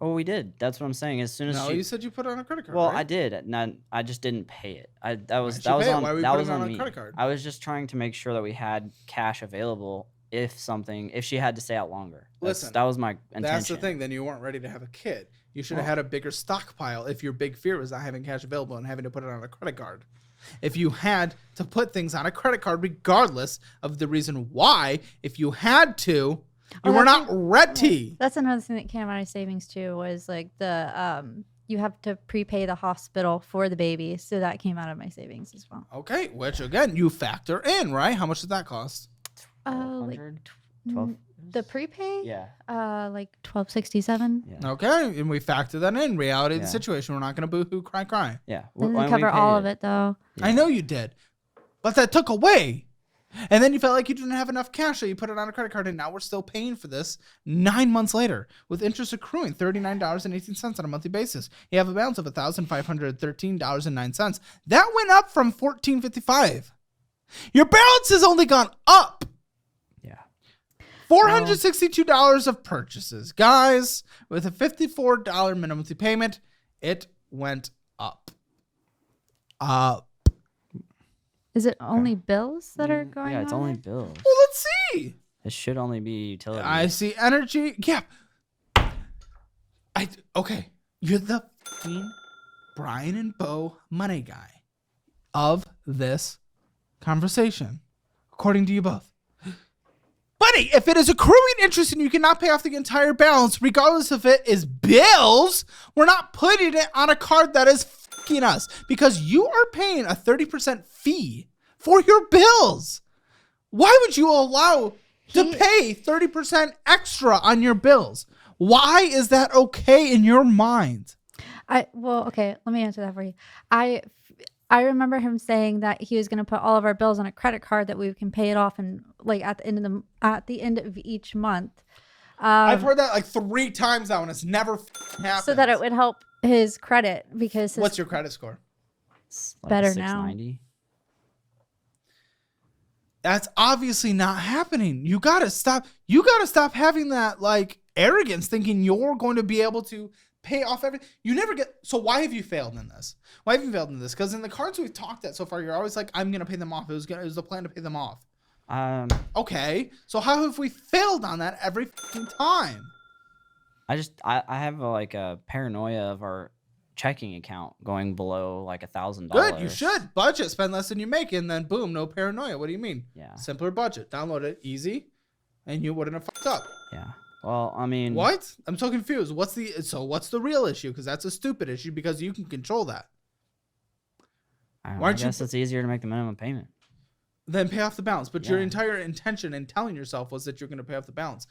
Oh, we did. That's what I'm saying. As soon as No, she, you said you put it on a credit card. well, right? I did. Not, I just didn't pay it. That was Why didn't you pay it? on Why were you that putting was it on on a me. credit card? I was just trying to make sure that we had cash available if she had to stay out longer. Listen, that was my intention. That's the thing. Then you weren't ready to have a kid. You should have had a bigger stockpile if your big fear was not having cash available and having to put it on a credit card. If you had to put things on a credit card, regardless of the reason why, if you had to, you were not ready. That's another thing that came out of my savings too, was like the you have to prepay the hospital for the baby, so that came out of my savings as well. Okay, which again you factor in, right? How much did that cost? Like 12. the prepay, Yeah. like $12.67. Yeah. Okay, and we factor that in. Reality of the situation. We're not going to boo-hoo, cry. Yeah. Didn't cover all of it though. Yeah. I know you did, but that took away. And then you felt like you didn't have enough cash, so you put it on a credit card, and now we're still paying for this 9 months later, with interest accruing $39.18 on a monthly basis. You have a balance of $1,513.09. That went up from $1,455. Your balance has only gone up. Yeah. $462 of purchases. Guys, with a $54 minimum monthly payment, it went up. Is it only bills that are going on? Yeah, it's only there? bills. Well, let's see. It should only be utility. I see energy. Yeah. Okay. You're the fucking Brian and Bo money guy of this conversation, according to you both. Buddy, if it is accruing interest and you cannot pay off the entire balance, regardless if it is bills, we're not putting it on a card that is fucking us, because you are paying a 30% fee for your bills. Why would you allow to pay 30% extra on your bills? Why is that okay in your mind? Well, okay, let me answer that for you. I remember him saying that he was going to put all of our bills on a credit card that we can pay it off, and like at the end of each month. I've heard that like 3 times now, and it's never happened. So that it would help his credit, because What's your credit score? it's Like better 690. That's obviously not happening. You gotta stop. You gotta stop having that like arrogance, thinking you're going to be able to pay off everything. You never get. So why have you failed in this? Why have you failed in this? Because in the cards we've talked at so far, you're always like, I'm gonna pay them off. It was the plan to pay them off. Okay. So how have we failed on that every fucking time? I have a paranoia of our checking account going below like $1,000. Good. You should budget, spend less than you make, and then boom, no paranoia. What do you mean? Yeah. Simpler budget. Download it, easy, and you wouldn't have fucked up. Yeah. Well, I mean, What? I'm so confused. What's the real issue? Because that's a stupid issue, because you can control that. I guess it's easier to make the minimum payment. Then pay off the balance. But your Yeah. entire intention in telling yourself was that you're going to pay off the balance.